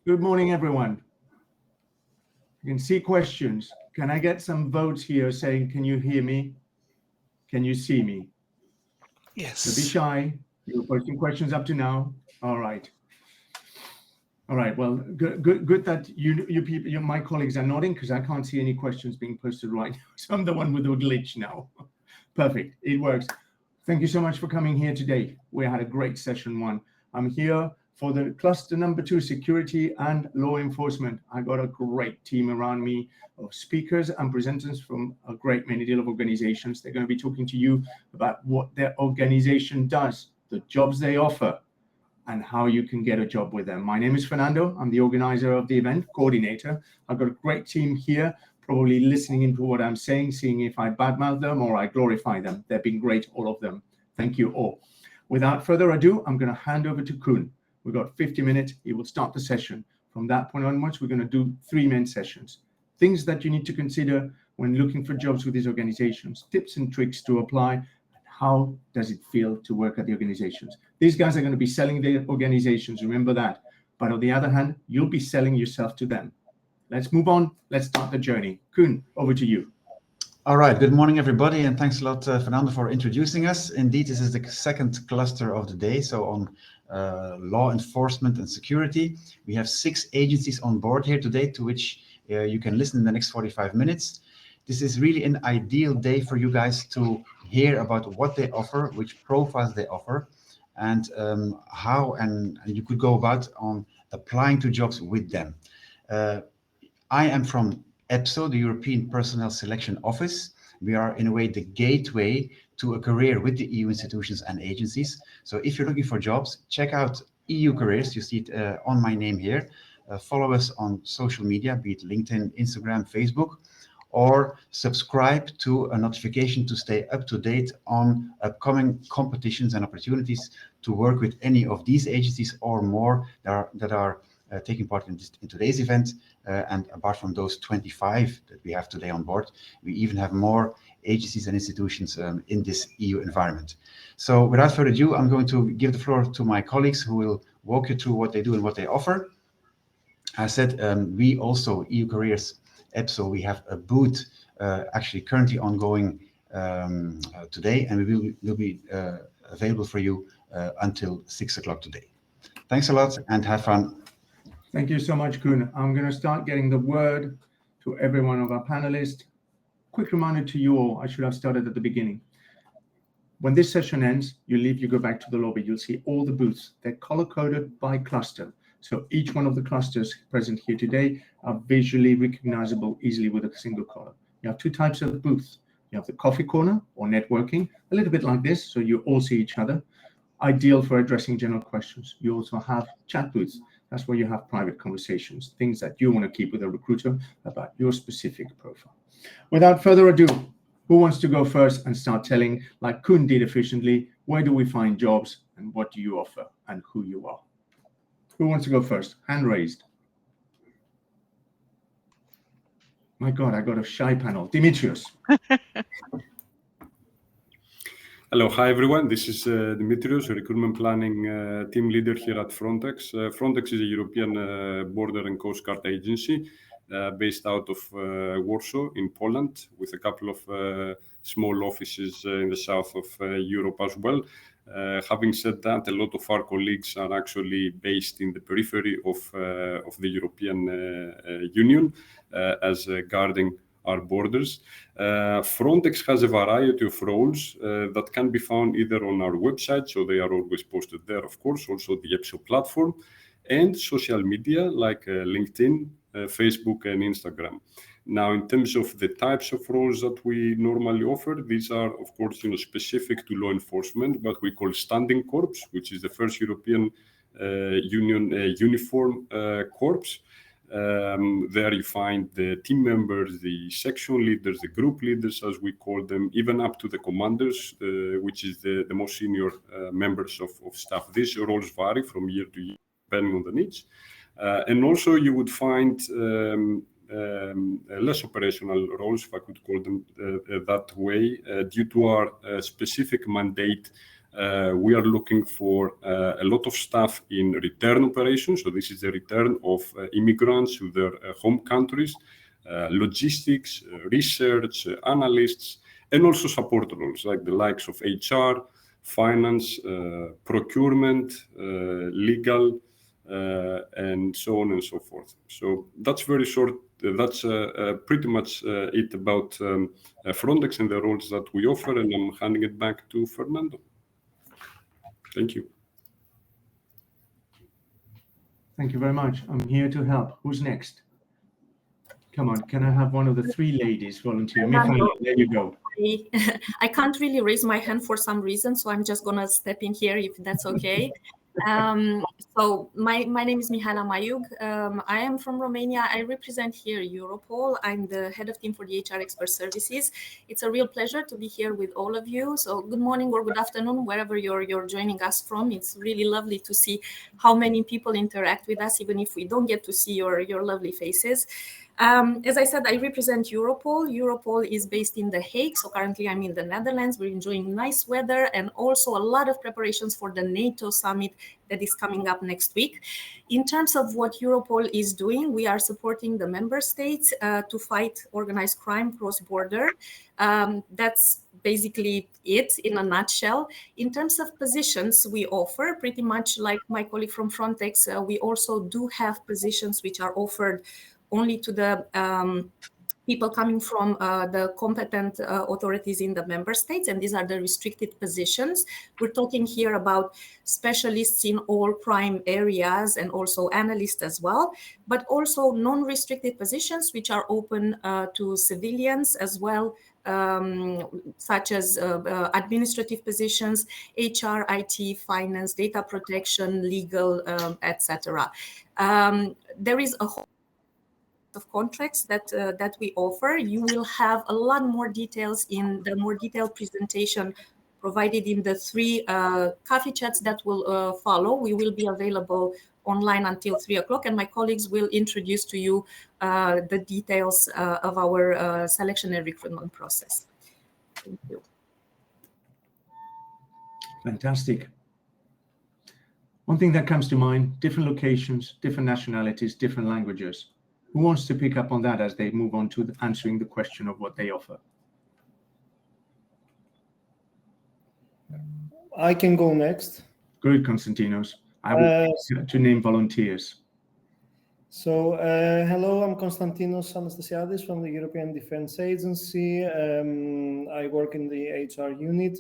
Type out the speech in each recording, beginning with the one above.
Good morning, everyone. You can see questions. Can I get some votes here saying, can you hear me? Can you see me? Yes. So be shy. You're posting questions up to now. All right. All right. Well, good that you people, my colleagues are nodding because I can't see any questions being posted right now. So I'm the one with the glitch now. Perfect. It works. Thank you so much for coming here today. We had a great session one. I'm here for the cluster number 2, security and law enforcement. I got a great team around me of speakers and presenters from a great many deal of organizations. They're going to be talking to you about what their organization does, the jobs they offer, and how you can get a job with them. My name is Fernando. I'm the organizer of the event, coordinator. I've got a great team here, probably listening into what I'm saying, seeing if I badmouth them or I glorify them. They've been great, all of them. Thank you all. Without further ado, I'm going to hand over to Koen. We've got 50 minutes. He will start the session. From that point onwards, we're going to do 3 main sessions. Things that you need to consider when looking for jobs with these organizations, tips and tricks to apply, and how does it feel to work at the organizations. These guys are going to be selling their organizations, remember that. But on the other hand, you'll be selling yourself to them. Let's move on. Let's start the journey. Koen, over to you. All right. Good morning, everybody, and thanks a lot, Fernando, for introducing us. Indeed, this is the second cluster of the day. So on law enforcement and security, we have 6 agencies on board here today, to which you can listen in the next 45 minutes. This is really an ideal day for you guys to hear about what they offer, which profiles they offer, and how and you could go about on applying to jobs with them. I am from EPSO, the European Personnel Selection Office. We are, in a way, the gateway to a career with the EU institutions and agencies. So if you're looking for jobs, check out EU Careers. You see it on my name here. Follow us on social media, be it LinkedIn, Instagram, Facebook, or subscribe to a notification to stay up to date on upcoming competitions and opportunities to work with any of these agencies or more that are taking part in today's event. And apart from those 25 that we have today on board, we even have more agencies and institutions in this EU environment. So without further ado, I'm going to give the floor to my colleagues who will walk you through what they do and what they offer. I said we also, EU Careers, EPSO, we have a booth actually currently ongoing today, and we will be available for you until 6 o'clock today. Thanks a lot and have fun. Thank you so much, Koen. I'm going to start getting the word to every one of our panelists. Quick reminder to you all, I should have started at the beginning. When this session ends, you leave, you go back to the lobby, you'll see all the booths. They're color-coded by cluster. So each one of the clusters present here today are visually recognizable easily with a single color. You have 2 types of booths. You have the coffee corner or networking, a little bit like this, so you all see each other. Ideal for addressing general questions. You also have chat booths. That's where you have private conversations, things that you want to keep with a recruiter about your specific profile. Without further ado, who wants to go first and start telling, like Koen did efficiently, where do we find jobs and what do you offer and who you are? Who wants to go first? Hand raised. My God, I got a shy panel. Dimitrios. Hello, hi everyone. This is Dimitrios, recruitment planning team leader here at Frontex. Frontex is a European border and coast guard agency based out of Warsaw in Poland, with a couple of small offices in the south of Europe as well. Having said that, a lot of our colleagues are actually based in the periphery of the European Union as guarding our borders. Frontex has a variety of roles that can be found either on our website, so they are always posted there, of course, also the EPSO platform, and social media like LinkedIn, Facebook, and Instagram. Now, in terms of the types of roles that we normally offer, these are, of course, specific to law enforcement, but we call standing corps, which is the first European Union uniform corps. There you find the team members, the section leaders, the group leaders, as we call them, even up to the commanders, which is the most senior members of staff. These roles vary from year to year, depending on the needs. And also you would find less operational roles, if I could call them that way, due to our specific mandate We are looking for a lot of staff in return operations. So this is the return of immigrants to their home countries, logistics, research, analysts, and also support roles like the likes of HR, finance, procurement, legal, and so on and so forth. So that's very short. That's pretty much it about Frontex and the roles that we offer, and I'm handing it back to Fernando. Thank you. Thank you very much. I'm here to help. Who's next? Come on, can I have one of the three ladies volunteer? Michaela, there you go. I can't really raise my hand for some reason, so I'm just gonna step in here if that's okay. So my name is Mihaela Mayug. I am from Romania. I represent here Europol. I'm the head of team for the HR expert services. It's a real pleasure to be here with all of you. So good morning or good afternoon, wherever you're joining us from. It's really lovely to see how many people interact with us, even if we don't get to see your lovely faces. As I said, I represent Europol. Europol is based in The Hague, so currently I'm in the Netherlands. We're enjoying nice weather and also a lot of preparations for the NATO summit that is coming up next week. In terms of what Europol is doing, we are supporting the member states to fight organized crime cross-border. That's basically it in a nutshell. In terms of positions we offer, pretty much like my colleague from Frontex, we also do have positions which are offered only to the people coming from the competent authorities in the member states, and these are the restricted positions. We're talking here about specialists in all crime areas and also analysts as well, but also non-restricted positions which are open to civilians as well, such as administrative positions, HR, IT, finance, data protection, legal, etc. There is a whole of contracts that we offer. You will have a lot more details in the more detailed presentation provided in the three coffee chats that will follow. We will be available online until 3 o'clock, and my colleagues will introduce to you the details of our selection and recruitment process. Thank you. Fantastic. One thing that comes to mind, different locations, different nationalities, different languages. Who wants to pick up on that as they move on to answering the question of what they offer? I can go next. Good, Konstantinos. I will to name volunteers. So, hello, I'm Konstantinos Anastasiadis from the European Defence Agency. I work in the HR unit.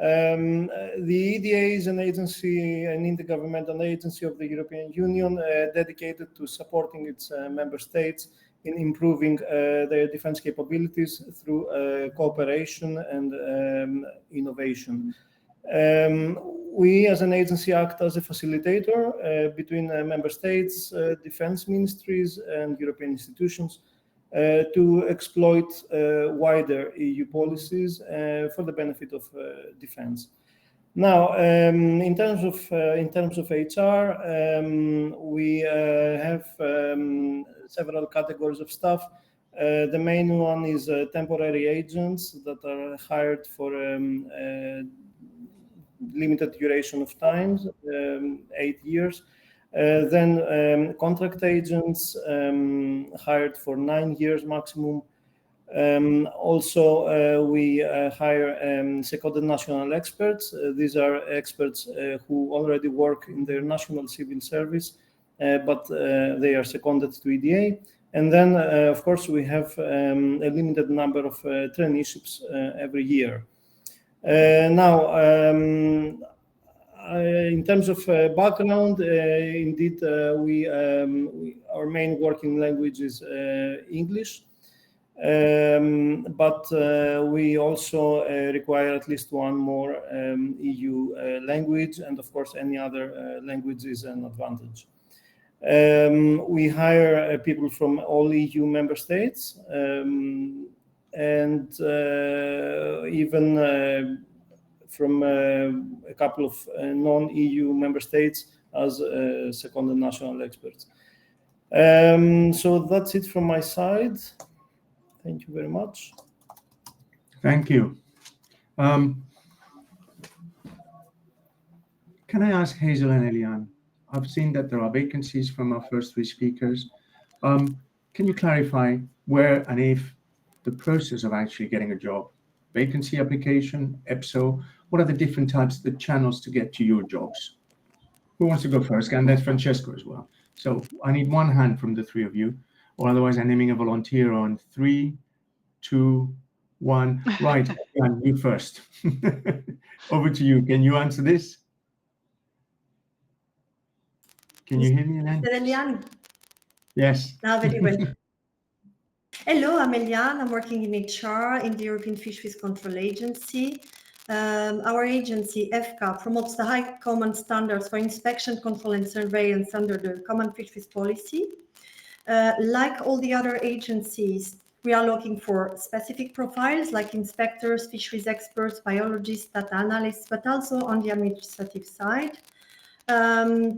The EDA is an agency, an intergovernmental agency of the European Union dedicated to supporting its member states in improving their defense capabilities through cooperation and innovation. We as an agency act as a facilitator between member states, defense ministries and European institutions to exploit wider EU policies for the benefit of defense. Now, in terms of HR, we have several categories of staff. The main one is temporary agents that are hired for limited duration of time, 8 years. Then contract agents hired for 9 years maximum. Also, we hire seconded national experts. These are experts who already work in their national civil service, but they are seconded to EDA. And then, of course, we have a limited number of traineeships every year. Now, in terms of background, indeed, our main working language is English, but we also require at least one more EU language, and of course, any other language is an advantage. We hire people from all EU member states, and even from a couple of non-EU member states as seconded national experts. So that's it from my side. Thank you very much. Thank you. can I ask Hazel and Eliane? I've seen that there are vacancies from our first three speakers. Can you clarify where and if the process of actually getting a job, vacancy application, EPSO, what are the different types, the channels to get to your jobs? Who wants to go first? And that's Francesco as well. So I need one hand from the three of you, or otherwise I'm naming a volunteer on 3, 2, 1. Right, Eliane, you first. Over to you. Can you answer this? Can you hear me, Eliane? Eliane? Yes. Very well. Hello, I'm Eliane. I'm working in HR in the European Fisheries Control Agency. Our agency, EFCA, promotes the high common standards for inspection, control and surveillance under the Common Fisheries Policy. Like all the other agencies, we are looking for specific profiles like inspectors, fisheries experts, biologists, data analysts, but also on the administrative side.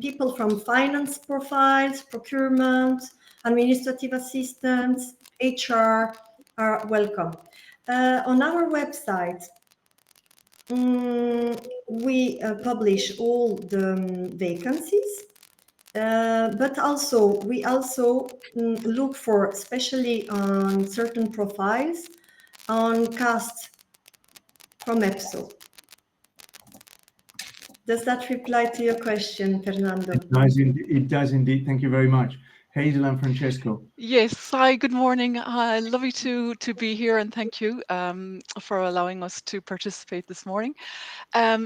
People from finance profiles, procurement, administrative assistants, HR are welcome. On our website, we publish all the vacancies, but also we look for, especially on certain profiles, on cast from EPSO. Does that reply to your question, Fernando? It does indeed. Thank you very much. Hazel and Francesco. Yes, hi, good morning. Lovely to be here, and thank you for allowing us to participate this morning.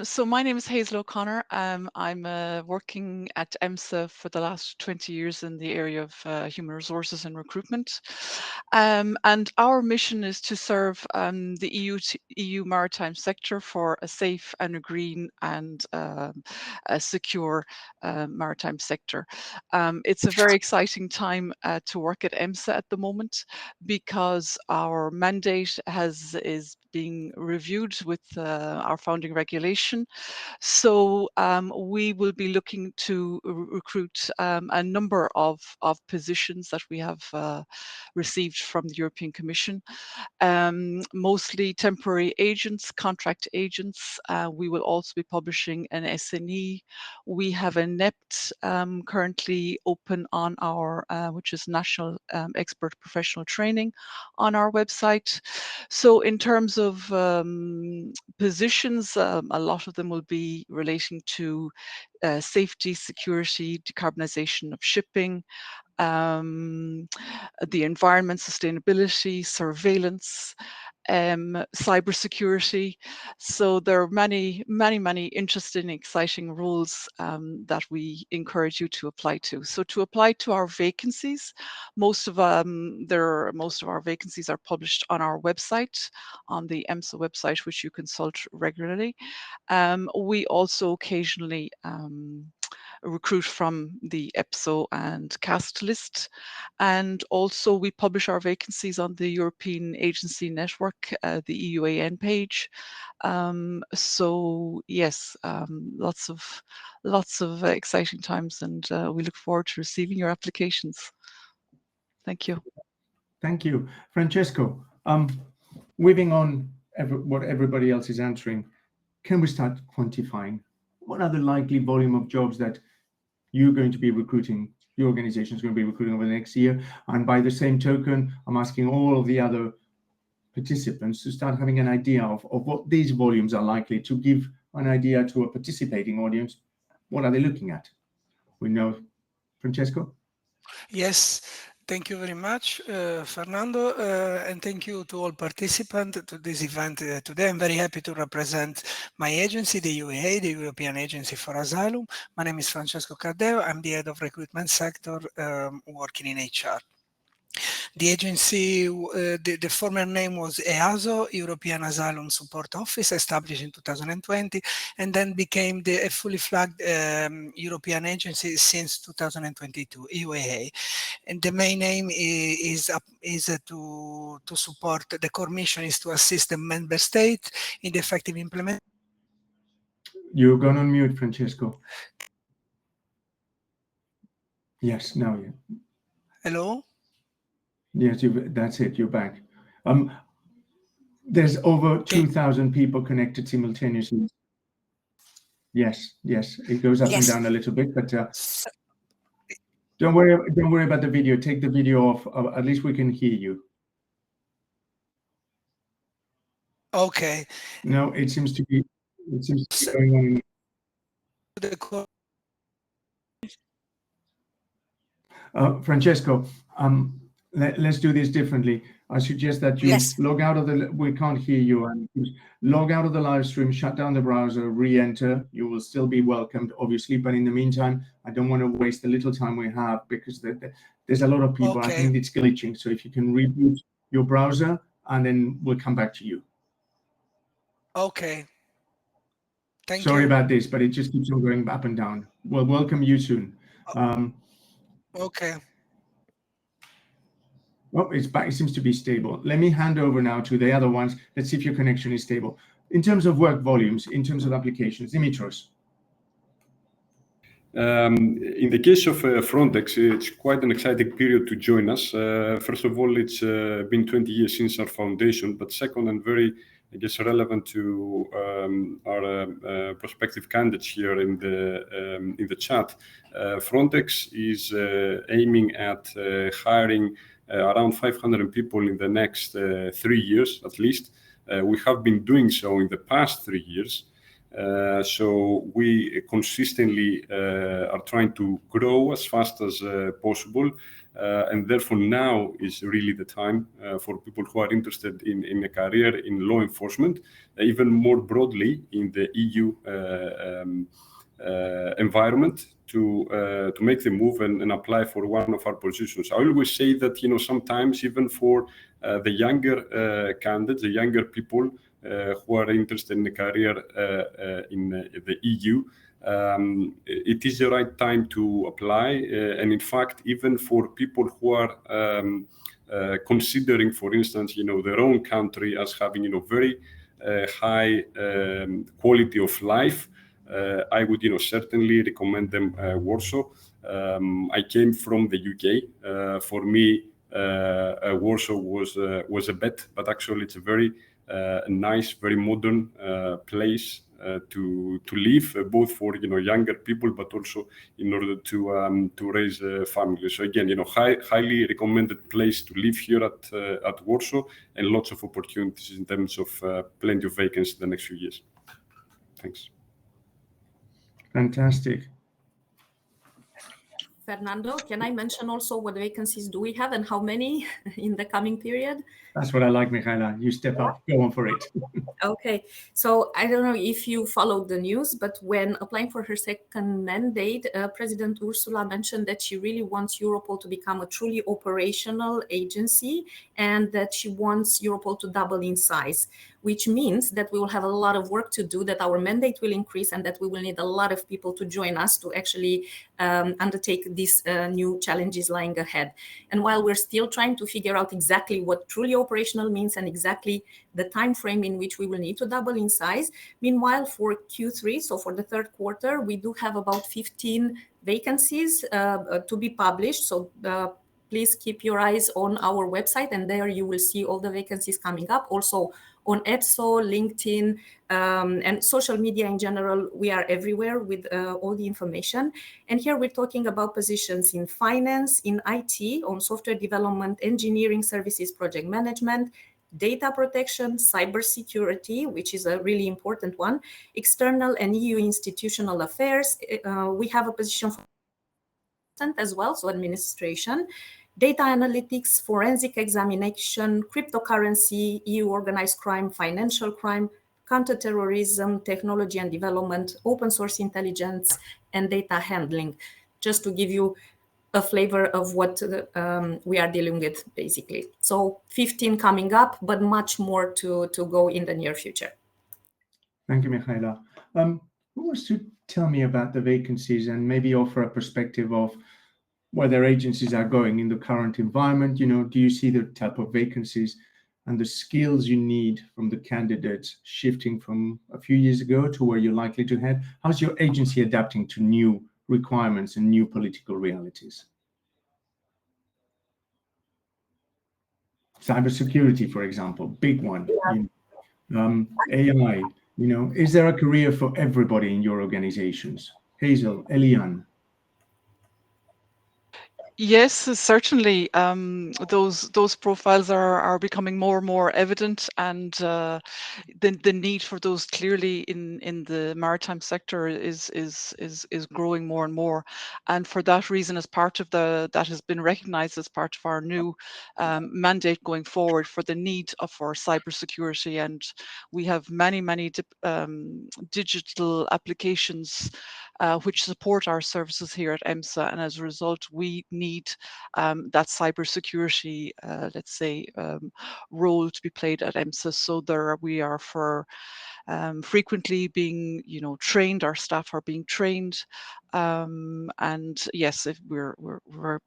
So my name is Hazel O'Connor. I'm working at EMSA for the last 20 years in the area of human resources and recruitment. And our mission is to serve the EU maritime sector for a safe and a green and a secure maritime sector. It's a very exciting time to work at EMSA at the moment, because our mandate is being reviewed with our founding regulation. So we will be looking to recruit a number of positions that we have received from the European Commission, mostly temporary agents, contract agents. We will also be publishing an SNE. We have a NEPT currently open on our, which is National Expert Professional Training, on our website. So in terms of positions, a lot of them will be relating to safety, security, decarbonization of shipping, the environment, sustainability, surveillance, cybersecurity. So there are many interesting, exciting roles that we encourage you to apply to. So to apply to our vacancies, most of our vacancies are published on our website, on the EMSA website, which you consult regularly. We also occasionally recruit from the EPSO and CAST list. And also we publish our vacancies on the European Agency Network, the EUAN page. So yes, lots of exciting times, and we look forward to receiving your applications. Thank you. Thank you. Francesco, weaving on what everybody else is answering, can we start quantifying what are the likely volume of jobs that you're going to be recruiting, your organization is going to be recruiting over the next year? And by the same token, I'm asking all of the other participants to start having an idea of what these volumes are likely to give an idea to a participating audience. What are they looking at? We know, Francesco? Yes. Thank you very much, Fernando, and thank you to all participants to this event today. I'm very happy to represent my agency, the EUAA, the European Agency for Asylum. My name is Francesco Cardeo. I'm the head of recruitment sector working in HR. The agency, the former name was EASO, European Asylum Support Office, established in 2020, and then became a fully flagged European agency since 2022, EUAA. And the main aim is to support, the core mission is to assist the member state in the effective implementation. You're going on mute, Francesco. Yes, now you. Hello? Yes, that's it. You're back. There's over 2,000 people connected simultaneously. Yes, it goes up and Yes. down a little bit, but don't worry about the video. Take the video off. At least we can hear you. Okay. No, it seems to be going on. Francesco, let's do this differently. I suggest that you log out of the. We can't hear you. And log out of the live stream, shut down the browser, re-enter. You will still be welcomed, obviously. But in the meantime, I don't want to waste the little time we have because there's a lot of people. Okay. I think it's glitching. So if you can reboot your browser, and then we'll come back to you. Okay. Thank you. Sorry about this, but it just keeps on going up and down. We'll welcome you soon. Okay. Oh, it's back. It seems to be stable. Let me hand over now to the other ones. Let's see if your connection is stable. In terms of work volumes, in terms of applications, Dimitros. In the case of Frontex, it's quite an exciting period to join us. First of all, it's been 20 years since our foundation, but second, and very, I guess, relevant to our prospective candidates here in the chat, Frontex is aiming at hiring around 500 people in the next 3 years, at least. We have been doing so in the past 3 years. So we consistently are trying to grow as fast as possible. And therefore now is really the time for people who are interested in a career in law enforcement, even more broadly in the EU environment, to make the move and apply for one of our positions. I always say that, sometimes even for the younger candidates, the younger people who are interested in a career in the EU, it is the right time to apply. And in fact, even for people who are considering, for instance, their own country as having, very high quality of life, I would, certainly recommend them Warsaw. I came from the UK. For me, Warsaw was a bet, but actually it's a very nice, very modern place to live, both for younger people, but also in order to raise a family. So again, highly recommended place to live here at Warsaw, and lots of opportunities in terms of plenty of vacancies in the next few years. Thanks. Fantastic. Fernando, can I mention also what vacancies do we have and how many in the coming period? That's what I like, Michaela. You step up. Go on for it. Okay. So I don't know if you followed the news, but when applying for her second mandate, President Ursula mentioned that she really wants Europol to become a truly operational agency and that she wants Europol to double in size, which means that we will have a lot of work to do, that our mandate will increase, and that we will need a lot of people to join us to actually undertake these new challenges lying ahead. And while we're still trying to figure out exactly what truly operational means and exactly the time frame in which we will need to double in size, meanwhile, for Q3, so for the third quarter, we do have about 15 vacancies to be published. So please keep your eyes on our website, and there you will see all the vacancies coming up. Also on EPSO, LinkedIn, and social media in general, we are everywhere with all the information. And here we're talking about positions in finance, in IT, on software development, engineering services, project management, data protection, cybersecurity, which is a really important one, external and EU institutional affairs. We have a position for as well, so administration, data analytics, forensic examination, cryptocurrency, EU organized crime, financial crime, counterterrorism, technology and development, open source intelligence, and data handling, just to give you a flavor of what we are dealing with, basically. So 15 coming up, but much more to go in the near future. Thank you, Michaela. Who wants to tell me about the vacancies and maybe offer a perspective of where their agencies are going in the current environment? Do you see the type of vacancies and the skills you need from the candidates shifting from a few years ago to where you're likely to head? How's your agency adapting to new requirements and new political realities? Cybersecurity, for example, big one. AI, You know, is there a career for everybody in your organizations? Hazel, Eliane. Yes, certainly. Those profiles are becoming more and more evident, and the need for those clearly in the maritime sector is growing more and more. And for that reason, as part of that has been recognised as part of our new mandate going forward for the need for cybersecurity, and we have many digital applications which support our services here at EMSA, and as a result, we need that cybersecurity, let's say, role to be played at EMSA. So we are frequently being, trained. Our staff are being trained, and yes, if we're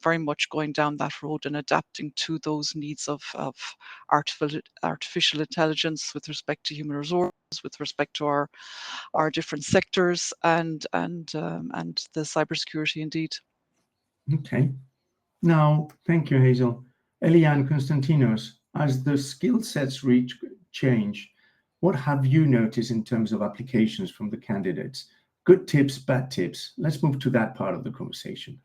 very much going down that road and adapting to those needs of artificial intelligence with respect to human resources, with respect to our different sectors, and the cybersecurity indeed. Okay. Now, thank you, Hazel. Eliane, Konstantinos, as the skill sets change, what have you noticed in terms of applications from the candidates? Good tips, bad tips. Let's move to that part of the conversation.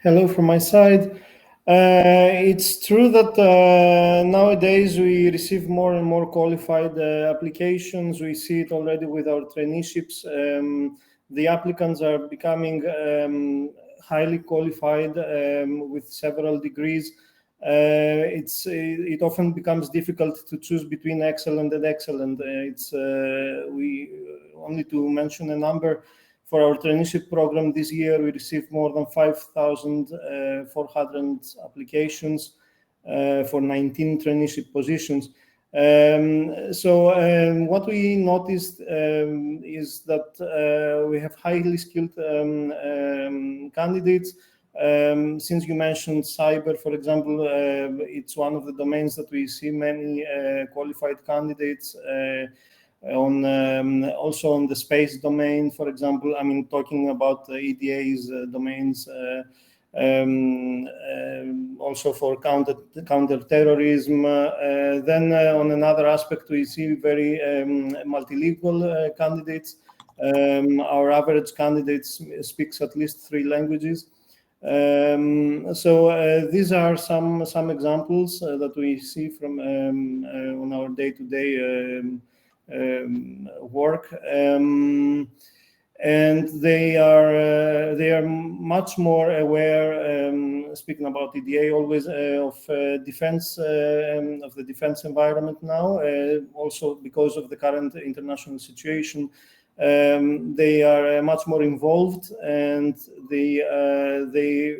Hello from my side. It's true that nowadays we receive more and more qualified applications. We see it already with our traineeships. The applicants are becoming highly qualified with several degrees. It often becomes difficult to choose between excellent and excellent. We only to mention a number. For our traineeship program this year, we received more than 5,400 applications for 19 traineeship positions. What we noticed is that we have highly skilled candidates. Since you mentioned cyber, for example, it's one of the domains that we see many qualified candidates. Also on the space domain, for example, I mean, talking about EDA's domains, also for counter-terrorism. Then on another aspect, we see very multilingual candidates. Our average candidate speaks at least 3 languages. These are some examples that we see from on our day-to-day work, and they are much more aware, speaking about EDA always, of defense, of the defense environment now, also because of the current international situation. They are much more involved, and they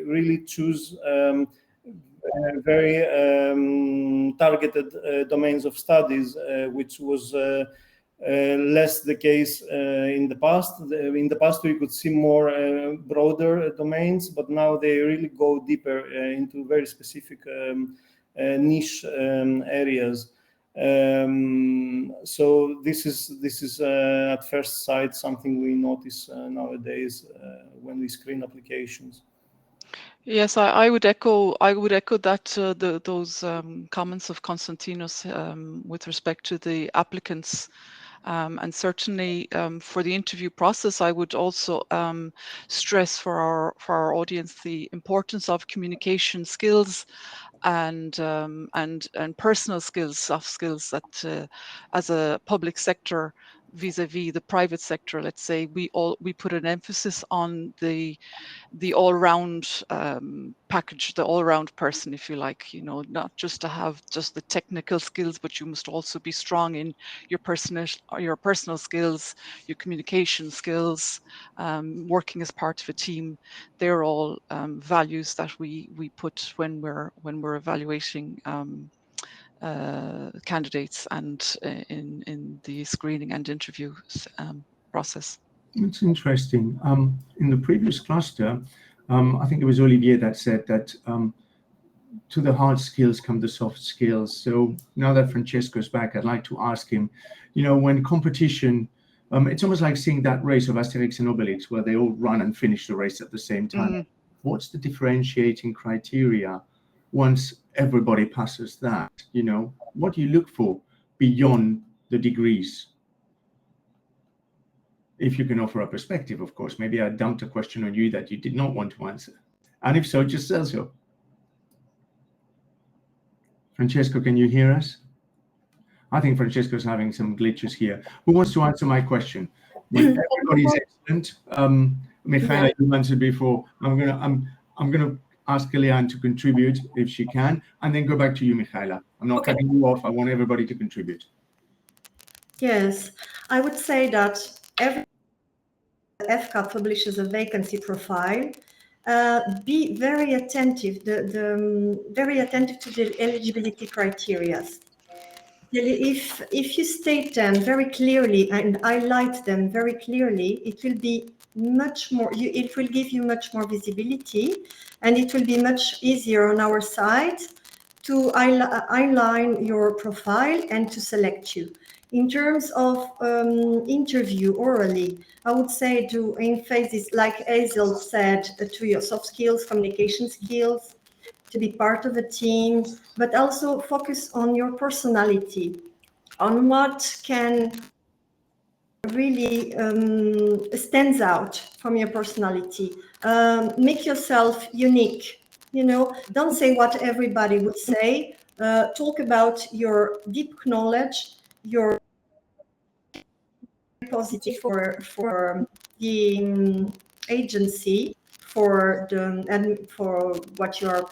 really choose very targeted domains of studies, which was less the case in the past. In the past, we could see more broader domains, but now they really go deeper into very specific niche areas. So this is at first sight something we notice nowadays when we screen applications. Yes, I would echo that those comments of Konstantinos with respect to the applicants, and certainly for the interview process, I would also stress for our audience the importance of communication skills and personal skills, soft skills that as a public sector vis-a-vis the private sector, let's say, we put an emphasis on the all-round package, the all-round person, if you like, not just to have just the technical skills, but you must also be strong in your personal skills, your communication skills, working as part of a team. They're all values that we put when we're evaluating candidates and in the screening and interview process. It's interesting. In the previous cluster, I think it was Olivier that said that to the hard skills come the soft skills. So now that Francesco's back, I'd like to ask him, when competition, it's almost like seeing that race of Asterix and Obelix where they all run and finish the race at the same time. What's the differentiating criteria once everybody passes that. You know, what do you look for beyond the degrees? If you can offer a perspective, of course. Maybe I dumped a question on you that you did not want to answer. And if so, just say so. Francesco, can you hear us? I think Francesco's having some glitches here. Who wants to answer my question? Everybody's excellent. Michaela, you answered before. I'm gonna ask Eliane to contribute if she can, and then go back to you, Michaela. I'm not cutting you off. I want everybody to contribute. Yes, I would say that every EFCA publishes a vacancy profile. Be very attentive, very attentive to the eligibility criteria. If you state them very clearly and highlight them very clearly, it will be much more. It will give you much more visibility, and it will be much easier on our side to align your profile and to select you. In terms of interview orally, I would say to emphasize, like Hazel said, to your soft skills, communication skills, to be part of a team, but also focus on your personality, on what can really stands out from your personality. Make yourself unique. You know, don't say what everybody would say. Talk about your deep knowledge, your positive for the agency, for the and for what you're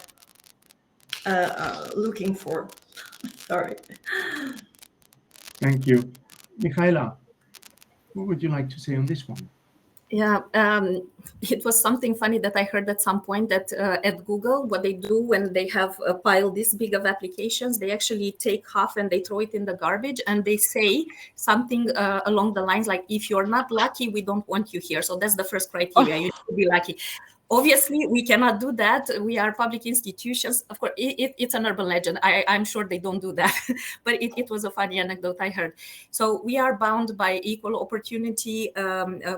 looking for. Sorry. Thank you. Michaela, what would you like to say on this one? Yeah, it was something funny that I heard at some point that at Google, what they do when they have a pile this big of applications, they actually take half and they throw it in the garbage, and they say something along the lines like, if you're not lucky, we don't want you here. So that's the first criteria. You need to be lucky. Obviously, we cannot do that. We are public institutions. Of course, it's an urban legend. I'm sure they don't do that, but it was a funny anecdote I heard. So we are bound by equal opportunity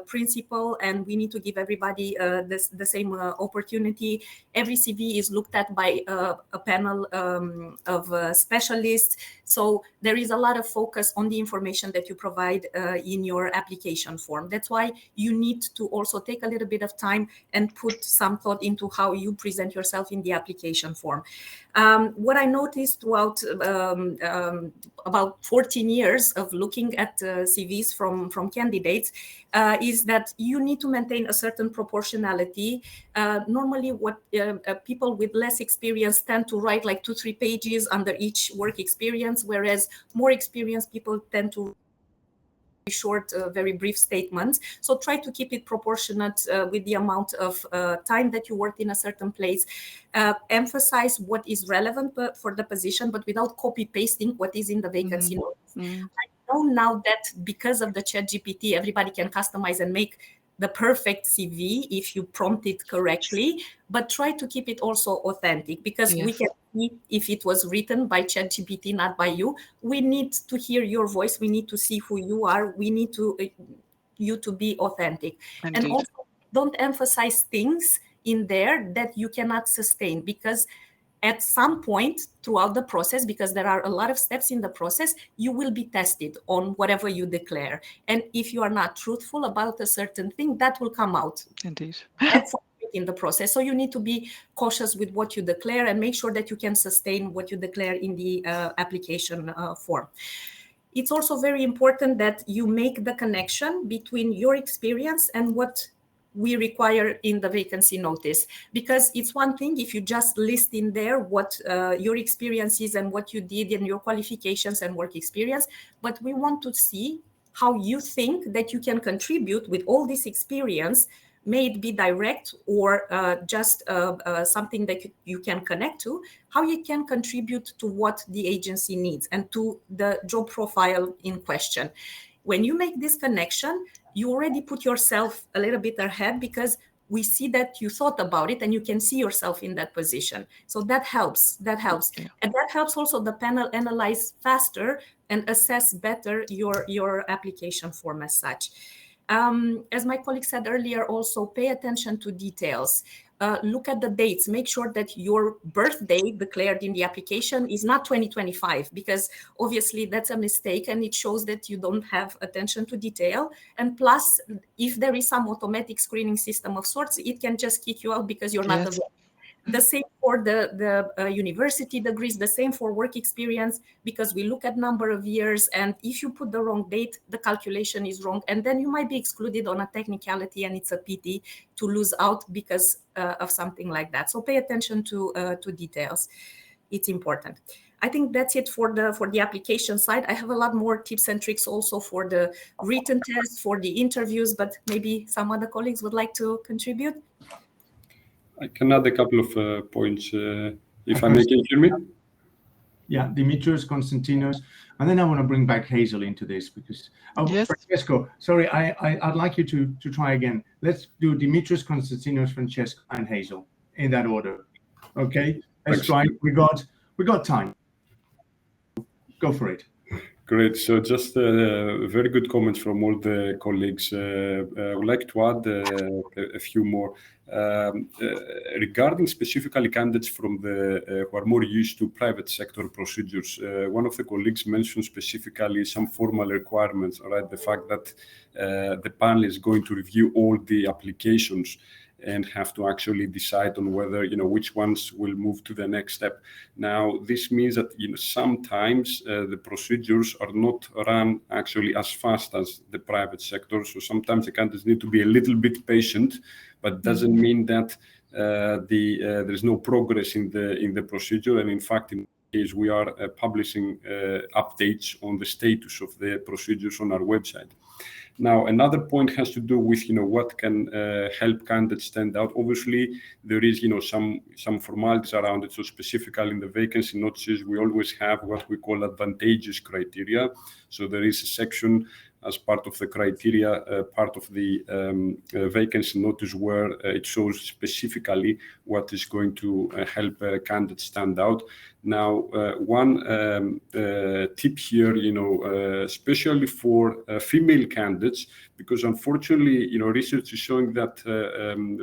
principle, and we need to give everybody the same opportunity. Every CV is looked at by a panel of specialists. So there is a lot of focus on the information that you provide in your application form. That's why you need to also take a little bit of time and put some thought into how you present yourself in the application form. What I noticed throughout about 14 years of looking at CVs from candidates is that you need to maintain a certain proportionality. Normally, what people with less experience tend to write like 2-3 pages under each work experience, whereas more experienced people tend to short, very brief statements. So try to keep it proportionate with the amount of time that you worked in a certain place. Emphasize what is relevant for the position, but without copy pasting what is in the vacancy notice. I know now that because of the ChatGPT, everybody can customize and make the perfect CV if you prompt it correctly, but try to keep it also authentic, because we can see if it was written by ChatGPT, not by you. We need to hear your voice. We need to see who you are. We need you to be authentic. Indeed. And also don't emphasize things in there that you cannot sustain, because at some point throughout the process, because there are a lot of steps in the process, you will be tested on whatever you declare. And if you are not truthful about a certain thing, that will come out. Indeed. At some point in the process. So you need to be cautious with what you declare and make sure that you can sustain what you declare in the application form. It's also very important that you make the connection between your experience and what we require in the vacancy notice, because it's one thing if you just list in there what your experience is and what you did and your qualifications and work experience, but we want to see how you think that you can contribute with all this experience, may it be direct or just something that you can connect to, how you can contribute to what the agency needs and to the job profile in question. When you make this connection, you already put yourself a little bit ahead, because we see that you thought about it and you can see yourself in that position. So that helps. Yeah. And that helps also the panel analyze faster and assess better your application form as such. As my colleague said earlier, also pay attention to details. Look at the dates. Make sure that your birthday declared in the application is not 2025, because obviously that's a mistake and it shows that you don't have attention to detail. And plus, if there is some automatic screening system of sorts, it can just kick you out because you're not available. The same for the university degrees, the same for work experience, because we look at number of years, and if you put the wrong date, the calculation is wrong, and then you might be excluded on a technicality, and it's a pity to lose out because of something like that. So pay attention to details. It's important. I think that's it for the application side. I have a lot more tips and tricks also for the written test, for the interviews, but maybe some other colleagues would like to contribute. I can add a couple of points, if I may. Can you hear me? Yeah, Dimitrios, Konstantinos, and then I want to bring back Hazel into this because, Francesco, sorry, I'd like you to try again. Let's do Dimitrios, Konstantinos, Francesco, and Hazel in that order. Okay, let's try. We got time. Go for it. Great. So just very good comments from all the colleagues. I would like to add a few more. Regarding specifically candidates from the who are more used to private sector procedures, one of the colleagues mentioned specifically some formal requirements, right? The fact that the panel is going to review all the applications and have to actually decide on whether, which ones will move to the next step. Now, this means that, sometimes the procedures are not run actually as fast as the private sector. So sometimes the candidates need to be a little bit patient, but doesn't mean that there's no progress in the procedure. And in fact, in case we are publishing updates on the status of the procedures on our website. Now, another point has to do with, what can help candidates stand out. Obviously, there is, some formalities around it. So specifically in the vacancy notices, we always have what we call advantageous criteria. So there is a section as part of the criteria, part of the vacancy notice where it shows specifically what is going to help candidates stand out. Now, one tip here, especially for female candidates, because unfortunately, research is showing that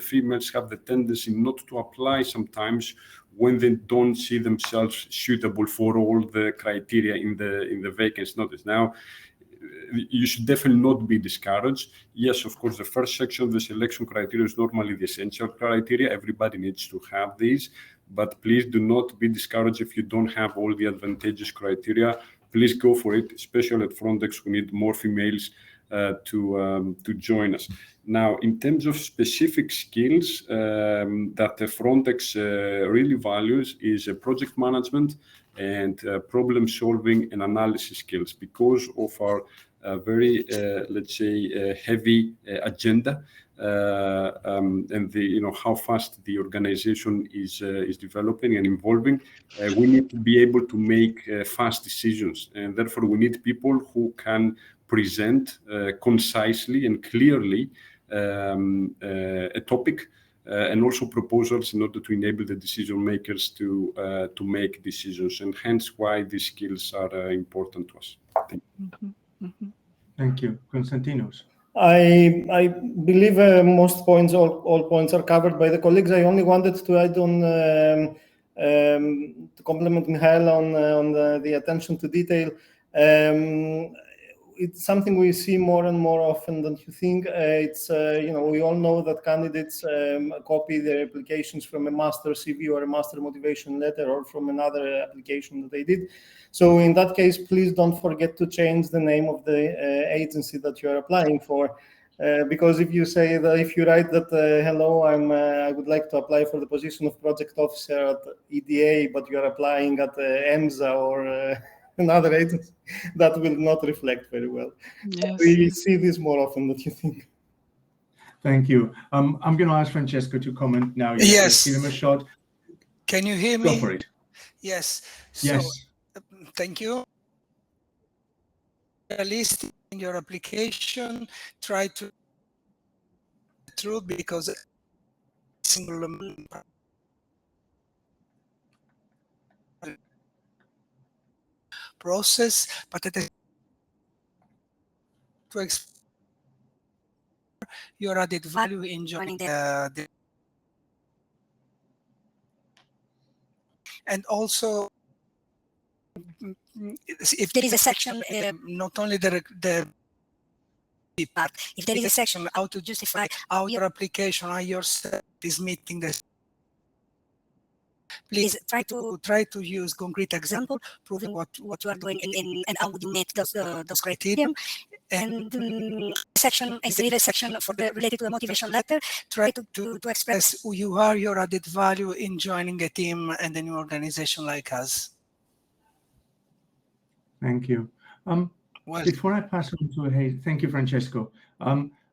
females have the tendency not to apply sometimes when they don't see themselves suitable for all the criteria in the vacancy notice. Now, you should definitely not be discouraged. Yes, of course, the first section of the selection criteria is normally the essential criteria. Everybody needs to have these, but please do not be discouraged if you don't have all the advantageous criteria. Please go for it, especially at Frontex. We need more females to join us. Now, in terms of specific skills that Frontex really values is project management and problem solving and analysis skills, because of our very, let's say, heavy agenda and the how fast the organization is developing and evolving. We need to be able to make fast decisions, and therefore we need people who can present concisely and clearly a topic and also proposals in order to enable the decision makers to make decisions, and hence why these skills are important to us. Thank you. Thank you. Konstantinos. I believe most points, all points are covered by the colleagues. I only wanted to add on to complement Mihaela on the attention to detail. It's something we see more and more often than you think. It's we all know that candidates copy their applications from a master CV or a master motivation letter or from another application that they did. So in that case, please don't forget to change the name of the agency that you are applying for. Because if you say that, if you write that, hello, I would like to apply for the position of project officer at EDA, but you are applying at EMSA or another agency, that will not reflect very well. Yes. We see this more often than you think. Thank you. I'm going to ask Francesco to comment now. Yes. Give him a shot. Can you hear me? Go for it. Yes. So, yes. Thank you. List in your application, try to through, because single process, but at to your added value in joining the and also if there is a section, not only the part, if there is a section how to justify how your application, how your step is meeting this, please try to use concrete example, proving what you are doing and how you meet those criteria. And section, is there a section for the related to the motivation letter? Try to express who you are, your added value in joining a team and a new organization like us. Thank you. Before I pass on to Hazel, thank you, Francesco.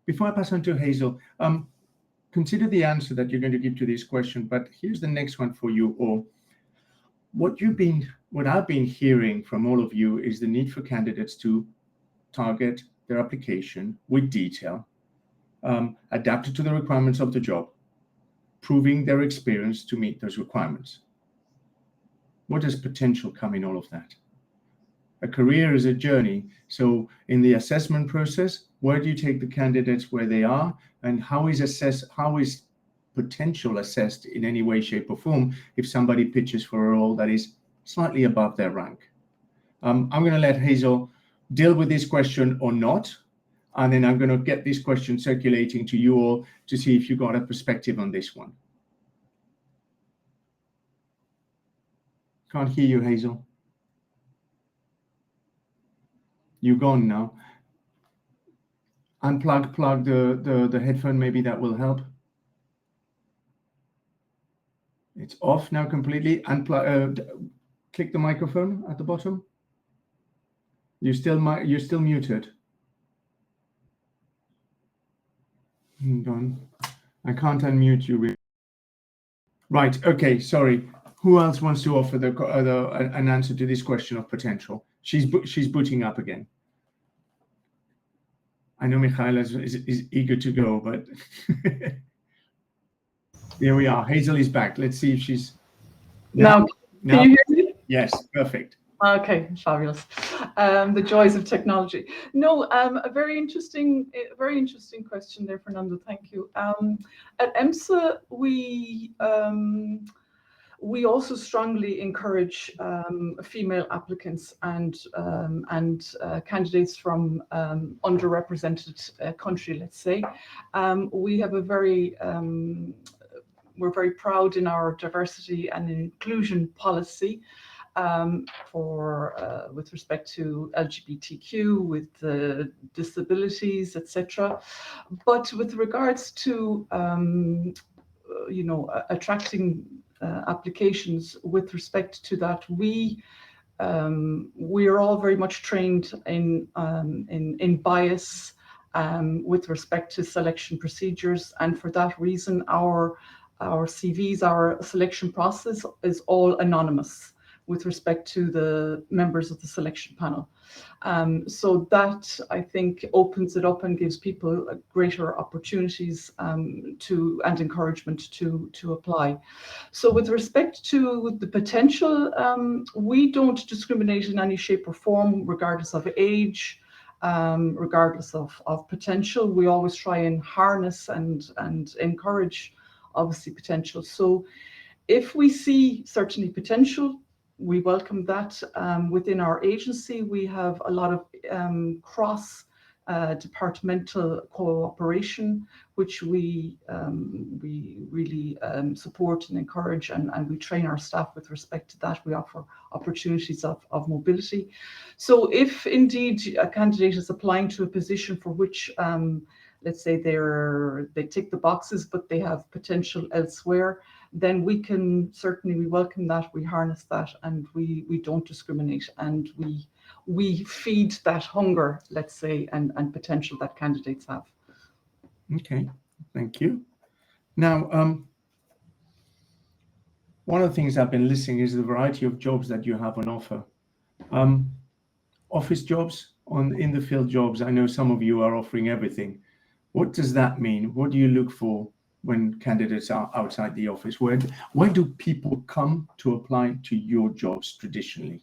Before I pass on to Hazel, consider the answer that you're going to give to this question, but here's the next one for you all. What I've been hearing from all of you is the need for candidates to target their application with detail, adapted to the requirements of the job, proving their experience to meet those requirements. What does potential come in all of that? A career is a journey. So in the assessment process, where do you take the candidates where they are, and how is potential assessed in any way, shape, or form if somebody pitches for a role that is slightly above their rank? I'm going to let Hazel deal with this question or not, and then I'm going to get this question circulating to you all to see if you got a perspective on this one. Can't hear you, Hazel. You're gone now. Plug the headphone, maybe that will help. It's off now completely. Click the microphone at the bottom. You're still muted. Hang on. I can't unmute you. Right. Okay. Sorry. Who else wants to offer an answer to this question of potential? She's booting up again. I know Michaela is eager to go, but here we are. Hazel is back. Let's see if she's now. Can you hear me? Yes, perfect. Okay, fabulous. The joys of technology. No, a very interesting question there, Fernando. Thank you. At EMSA, we also strongly encourage female applicants and candidates from underrepresented country, let's say. We have we're very proud in our diversity and inclusion policy with respect to LGBTQ, with disabilities, etc. But with regards to attracting applications with respect to that, we are all very much trained in bias with respect to selection procedures, and for that reason our CVs, our selection process is all anonymous with respect to the members of the selection panel. So that, I think, opens it up and gives people greater opportunities and encouragement to apply. So with respect to the potential, we don't discriminate in any shape or form, regardless of age, regardless of potential. We always try and harness and encourage, obviously, potential. So if we see certainly potential, we welcome that. Within our agency, we have a lot of cross departmental cooperation, which we really support and encourage, and we train our staff with respect to that. We offer opportunities of mobility. So if indeed a candidate is applying to a position for which let's say they tick the boxes, but they have potential elsewhere, then we welcome that, we harness that, and we don't discriminate, and we feed that hunger, let's say, and potential that candidates have. Okay, thank you. Now, one of the things I've been listening is the variety of jobs that you have on offer. Office jobs, in the field jobs, I know some of you are offering everything. What does that mean? What do you look for when candidates are outside the office? Where do people come to apply to your jobs traditionally?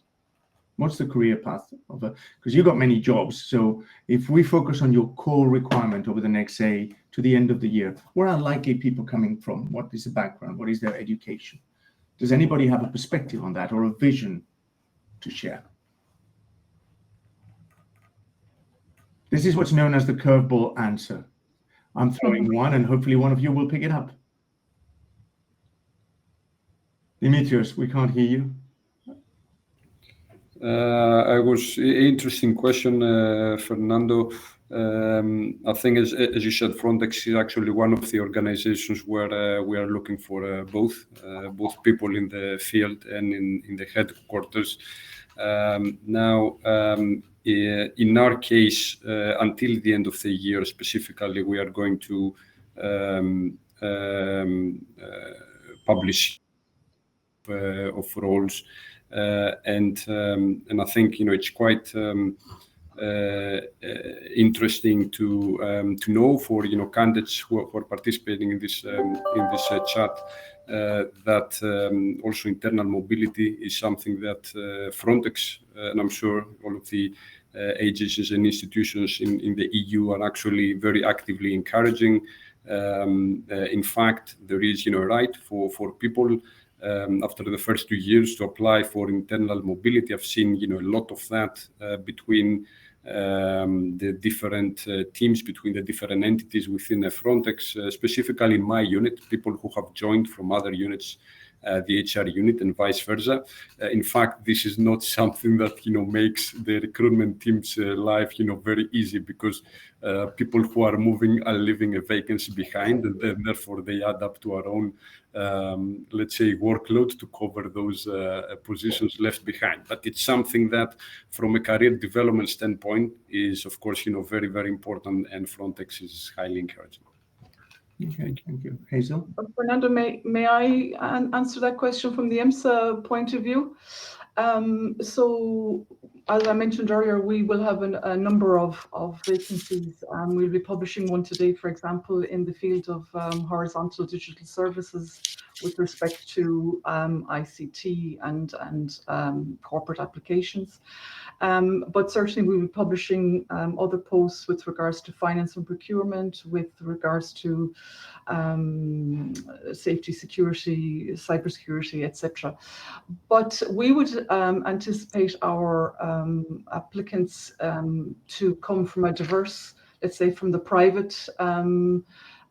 What's the career path of a, because you've got many jobs. So if we focus on your core requirement over the next, say, to the end of the year, where are likely people coming from? What is the background? What is their education? Does anybody have a perspective on that or a vision to share? This is what's known as the curveball answer. I'm throwing one and hopefully one of you will pick it up. Dimitrios, we can't hear you. I was interesting question, Fernando. I think, as you said, Frontex is actually one of the organizations where we are looking for both people in the field and in the headquarters. Now, in our case, until the end of the year specifically, we are going to publish of roles. And I think, you know, it's quite interesting to know for, you know, candidates who are participating in this chat that also internal mobility is something that Frontex, and I'm sure all of the agencies and institutions in the EU are actually very actively encouraging. In fact, there is, you know, right for people after the first 2 years to apply for internal mobility. I've seen, you know, a lot of that between the different teams, between the different entities within Frontex, specifically in my unit, people who have joined from other units, the HR unit, and vice versa. In fact, this is not something that, you know, makes the recruitment team's life, you know, very easy, because people who are moving are leaving a vacancy behind, and then therefore they add up to our own, let's say, workload to cover those positions left behind. But it's something that, from a career development standpoint, is, of course, you know, very, very important, and Frontex is highly encouraging. Okay, thank you. Hazel? Fernando, may I answer that question from the EMSA point of view? So, as I mentioned earlier, we will have a number of vacancies. We'll be publishing one today, for example, in the field of horizontal digital services with respect to ICT and corporate applications. But certainly we will be publishing other posts with regards to finance and procurement, with regards to safety, security, cybersecurity, etc. But we would anticipate our applicants to come from a diverse, let's say, from the private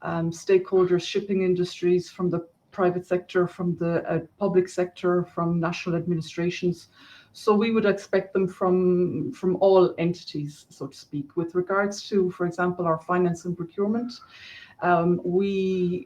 stakeholders, shipping industries, from the private sector, from the public sector, from national administrations. So we would expect them from all entities, so to speak. With regards to, for example, our finance and procurement, we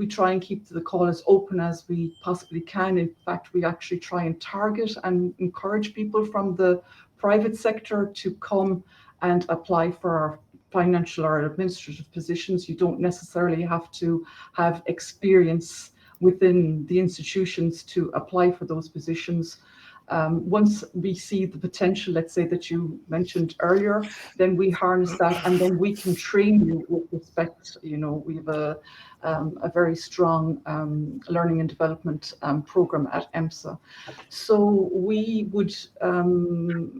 try and keep the call as open as we possibly can. In fact, we actually try and target and encourage people from the private sector to come and apply for our financial or administrative positions. You don't necessarily have to have experience within the institutions to apply for those positions. Once we see the potential, let's say, that you mentioned earlier, then we harness that, and then we can train you with respect. You know, we have a very strong learning and development program at EMSA. So we would,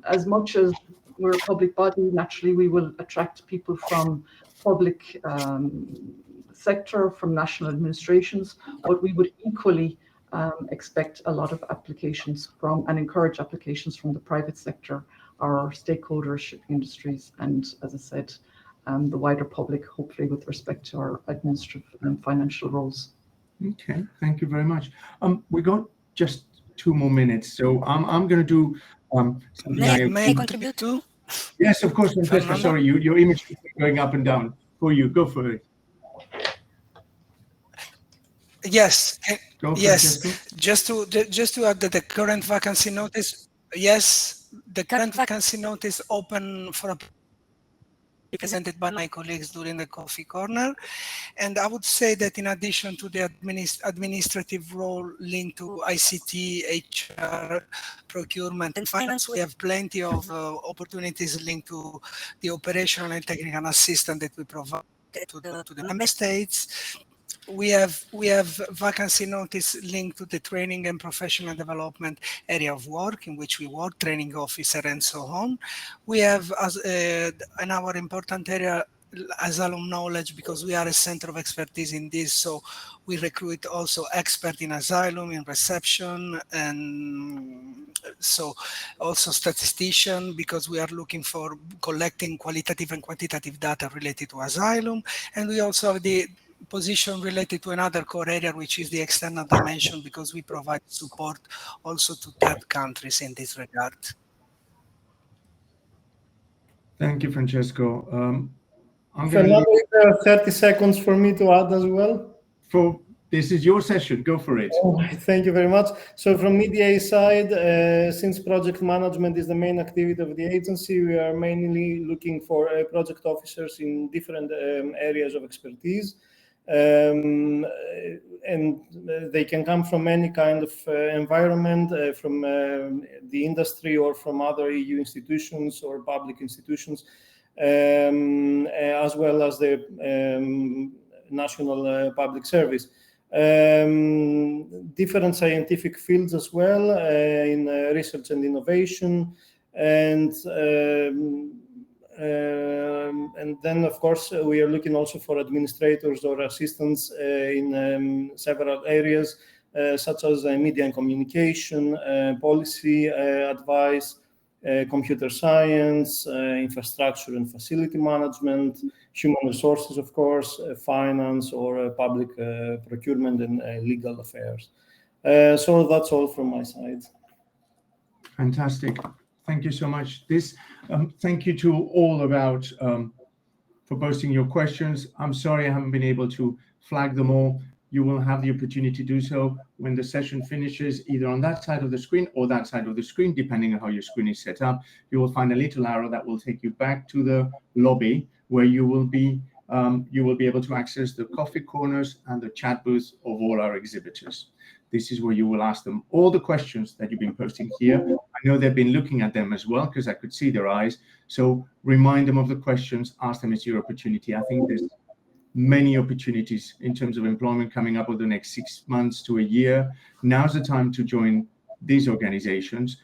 as much as we're a public body, naturally we will attract people from public sector, from national administrations, but we would equally expect a lot of applications from and encourage applications from the private sector, our stakeholders, shipping industries, and, as I said, the wider public, hopefully with respect to our administrative and financial roles. Okay, thank you very much. We got just 2 more minutes, so I'm going to do something. May I contribute too? Yes, of course, Francesca. Sorry, your image is going up and down. For you, go for it. Yes, yes. Francesco. Just to add that the current vacancy notice, yes, the current vacancy notice open for presented by my colleagues during the coffee corner, and I would say that in addition to the administrative role linked to ICT, HR, procurement, and finance, we have plenty of opportunities linked to the operational and technical assistance that we provide to the member states. we have vacancy notice linked to the training and professional development area of work in which we work, training officer and so on. We have another important area, asylum knowledge, because we are a center of expertise in this, so we recruit also expert in asylum, in reception, and so also statistician, because we are looking for collecting qualitative and quantitative data related to asylum. And we also have the position related to another core area, which is the external dimension, because we provide support also to third countries in this regard. Thank you, Francesco. I'm going Fernando, to 30 seconds for me to add as well. This is your session. Go for it. Oh, thank you very much. So from EDA side, since project management is the main activity of the agency, we are mainly looking for project officers in different areas of expertise. And they can come from any kind of environment, from the industry or from other EU institutions or public institutions, as well as the national public service. Different scientific fields as well, in research and innovation, and then of course we are looking also for administrators or assistants in several areas, such as media and communication, policy advice, computer science, infrastructure and facility management, human resources, of course, finance, or public procurement and legal affairs. So that's all from my side. Fantastic. Thank you so much. Thank you to all about for posting your questions. I'm sorry I haven't been able to flag them all. You will have the opportunity to do so when the session finishes, either on that side of the screen or that side of the screen, depending on how your screen is set up. You will find a little arrow that will take you back to the lobby, where you will be able to access the coffee corners and the chat booths of all our exhibitors. This is where you will ask them all the questions that you've been posting here. I know they've been looking at them as well, because I could see their eyes. So remind them of the questions, ask them. It's your opportunity. I think there's many opportunities in terms of employment coming up over the next 6 months to a year. Now's the time to join these organizations.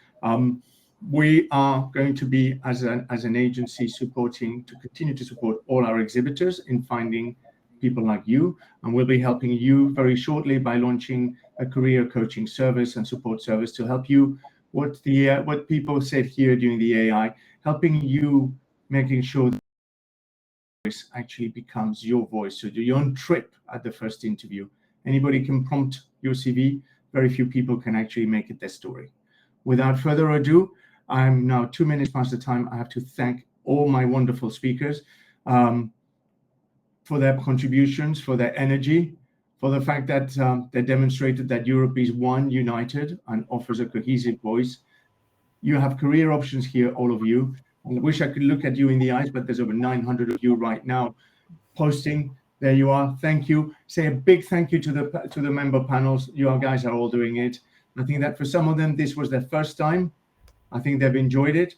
We are going to be, as an agency, continue to support all our exhibitors in finding people like you, and we'll be helping you very shortly by launching a career coaching service and support service to help you. What people said here during the AI, helping you, making sure that voice actually becomes your voice. So do your own trip at the first interview. Anybody can prompt your CV. Very few people can actually make it their story. Without further ado, I'm now 2 minutes past the time. I have to thank all my wonderful speakers for their contributions, for their energy, for the fact that they demonstrated that Europe is one, united, and offers a cohesive voice. You have career options here, all of you. I wish I could look at you in the eyes, but there's over 900 of you right now posting. There you are. Thank you. Say a big thank you to the member panels. You guys are all doing it. I think that for some of them, this was their first time. I think they've enjoyed it.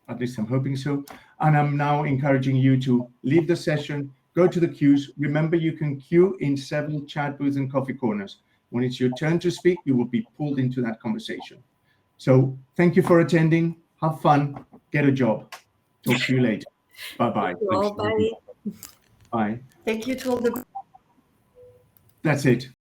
At least I'm hoping so. And I'm now encouraging you to leave the session, go to the queues. Remember, you can queue in several chat booths and coffee corners. When it's your turn to speak, you will be pulled into that conversation. So thank you for attending. Have fun. Get a job. Talk to you later. Bye-bye. Bye. Bye. Thank you to all the. That's it.